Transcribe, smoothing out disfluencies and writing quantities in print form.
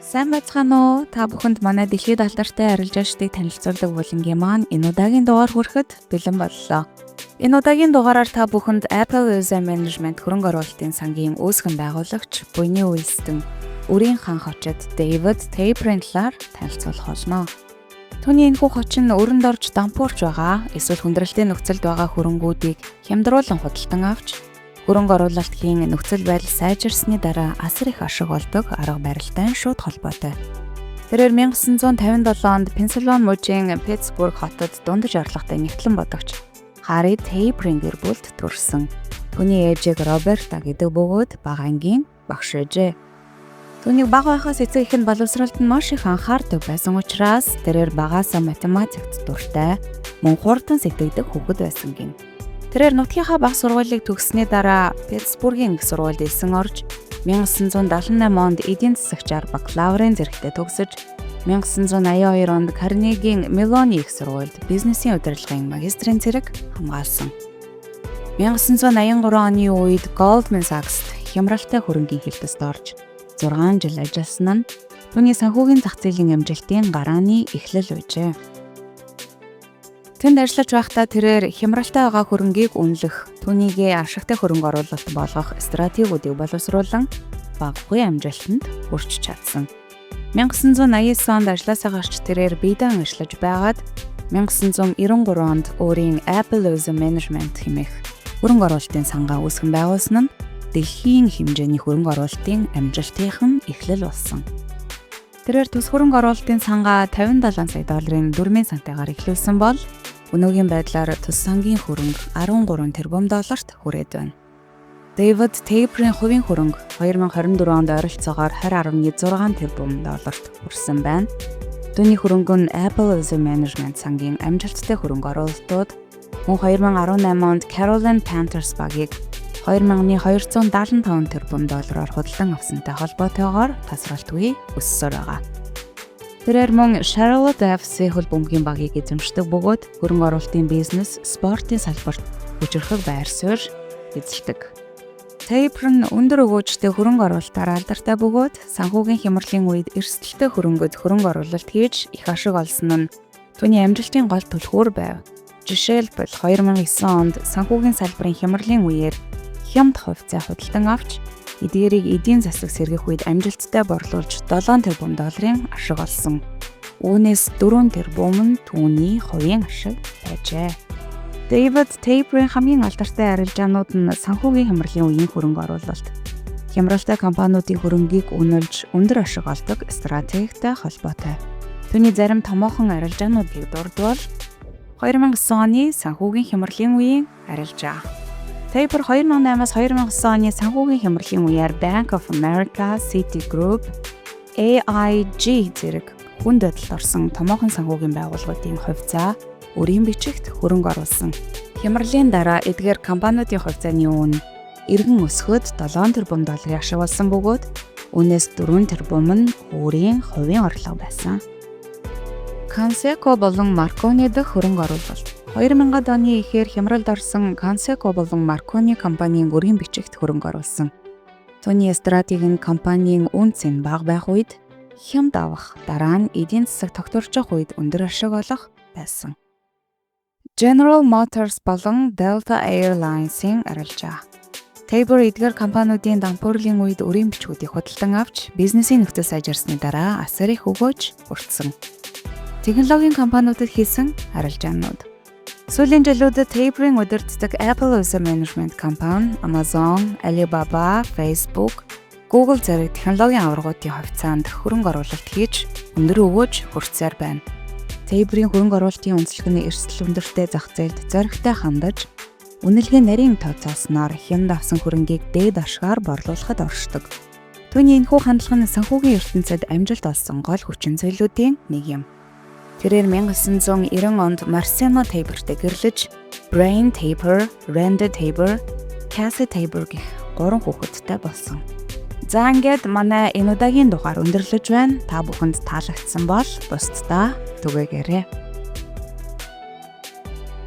Сайн байцгаана уу? Та бүхэнд манай дэлхийд алдартай арилжаа штыг танилцуулдаг булангийн маань энэ удаагийн дугаар хүрэхэд бэлэн боллоо. Энэ удаагийн дугаараар та бүхэнд Apple User Management хөрөнгө оруулалтын сангийн үүсгэн байгуулагч буйны үйлстэн үрийн хан хочид David Taper-ийн талаар танилцуулах болно. Түүний энэхүү хочин өрөнд орж дампуурч байгаа эсвэл хүндрэлтэй нөхцөлд байгаа хөрөнгүүдийг хямдруулан худалдан авч хөрөнгө оруулалтын нөхцөл байдал сайжирсны дараа асар их ашиг олдог арга барилтай шууд холбоотой. Тэрээр 1957 онд Пенсильвани мужийн Питтсбург хотод дундаж орлоготой нэгтлэн бодогч Harry Taper-ийн гэр бүлд төрсөн. Түүний ээжийг Роберта гэдэг бөгөөд бага ангийн багш ээжээ. Түүнийг бага байхаас эцэг их нь боловсролд нь маш их анхаардаг байсан учраас тэрээр багаасаа математикт дуртай, мөн хурдан сэтгэгдэх хүүхэд байсан гин. Тэрээр нутгийнхаа бага сургуулийг төгссөний дараа Питтсбургийн их сургуульд элсэн орж 1978 онд эдийн засагчаар бакалаврын зэрэгтээ төгсөж 1982 онд Карнегийн Мелоны их сургуульд бизнесийн удирдлагын магистрийн зэрэг хамгаалсан. 1983 оны үед Goldman Sachs-д хямралтай хөрөнгийн хэлбэст орж 6 жил ажилласан нь түүний санхүүгийн зах зээлийн амжилтын гарааны эхлэл байжээ. Тэнд ажиллаж байхдаа тэрээр хямралтай байгаа хөрөнгийг үнэлэх, түүнийгээ ашигтай хөрөнгө оруулалт болгох стратегиудыг боловсруулан багагүй амжилтанд хүрч чадсан. 1989 онд ажлаасаа гарч тэрээр биедан ажиллаж байгаад 1993 онд өөрийн Apple User Management хэмээх хөрөнгө оруулалтын сангаа үүсгэн байгуулсан нь дэлхийн хэмжээний хөрөнгө оруулалтын амжилтын эхлэл болсон. Тэрээр төс хөрөнгө оруулалтын сангаа $57 сая дөрмийн сантайгаар эхлүүлсэн бол өнөөгийн байдлаар төс сангийн хөрөнгө $13 тэрбум хүрээд байна. David Taper-ийн хувийн хөрөнгө 2024 онд ойролцоогоор $20.6 тэрбум хүрсэн байна. Түүний хөрөнгө нь Apple User Management сангийн амжилттай хөрөнгө оруулалтууд мөн 2018 онд Carolina Panthers багийг $2,275 тэрбум худалдан авсантай холбоотойгоор тасралтгүй өссөөр байгаа. Тэрээр мөн Charlotte FC хөл бөмбөгийн багийг эзэмшдэг бөгөөд хөрөнгө оруулалтын бизнес, спортын салбарт хүчрхэг байр суурь эзэлдэг. Taper нь өндөр өгөөжтэй хөрөнгө оруулалтаар алдартай бөгөөд санхүүгийн хямралын үед эрсдэлтэй хөрөнгөд хөрөнгө оруулалт хийж их ашиг олсон нь түүний амжилтын гол түлхүүр байв. Жишээлбэл 2009 онд санхүүгийн салбарын хямралын үеэр хямд хувьцаа худалдан авч эдгээрийг эдийн засаг сэргэх үед амжилттай борлуулж $7 тэрбум ашиг олсон. Үүнээс $4 тэрбум нь түүний хувийн ашиг байжээ. David Taper-ийн хамгийн алдартай арилжаанууд нь санхүүгийн хямралын үеийн хөрөнгө оруулалт, хямралтай компаниудын хөрөнгийг үнэлж өндөр ашиг олдог стратегитай холбоотой. Түүний зарим томоохон арилжаануудыг дурдвал 2009 оны санхүүгийн хямралын үеийн арилжаа. Taper 2008-аас 2009 оны санхүүгийн хямралын үеэр Bank of America, Citigroup, AIG зэрэг хүнд байдалд орсон томоохон санхүүгийн байгууллагуудын хувьцаа өрийн бичигт хөрөнгө оруулсан. Хямралын дараа эдгээр компаниудын хувьцааны үн эргэн өсгөд $7 тэрбум ашиг олсон бөгөөд үүнээс $4 тэрбум нь өөрийн хувийн орлого байсан. Conseco болон Marconi дэх хөрөнгө оруулалт 2000-ад оны эхээр хямралд орсон Conseco болон Marconi компанийн өрийн бичигт хөрөнгө оруулсан. Түүний стратеги нь компанийн үнц нь бага байх үед хямд авах, дараа нь эдийн засаг тогтворчих үед өндөр ашиг олох байсан. General Motors болон Delta Airlines-ийн арилжаа. Taper эдгээр компаниудын дампуурлын үед өрийн бичгүүдийг худалдан авч бизнесийн нөхцөл сайжирсны дараа асар их өгөөж хүртсэн. Технологийн компаниудад хийсэн арилжаанууд. Сүүлийн жилүүдэд Taper-ийн удирддаг Apple User Management компани, Amazon, Alibaba, Facebook, Google зэрэг технологийн аваргуудын хувьцаанд хөрөнгө оруулалт хийж өндөр өгөөж хүртсээр байна. Taper-ийн хөрөнгө оруулалтын үнэлгээ нь эрсдэл өндөртэй зах зээлд зоригтой хандаж, үнэлгээ нарийн тооцоосноор хямд авсан хөрөнгийг дээд ашгаар борлуулахад оршдог. Түүний энэхүү хандлага нь санхүүгийн ертөнцид амжилт олсон гол хүчин зүйлүүдийн нэг юм. Тэрээр 1990 онд Marciano Taper-тэй гэрлэж Brian Taper, Randy Taper, Cassie Taper гэх 3 хүүхэдтэй болсон. За ингээд манай энэ удаагийн дугаар өндөрлөж байна. Та бүхэнд таалагдсан бол бусдаа түгээгээрэй.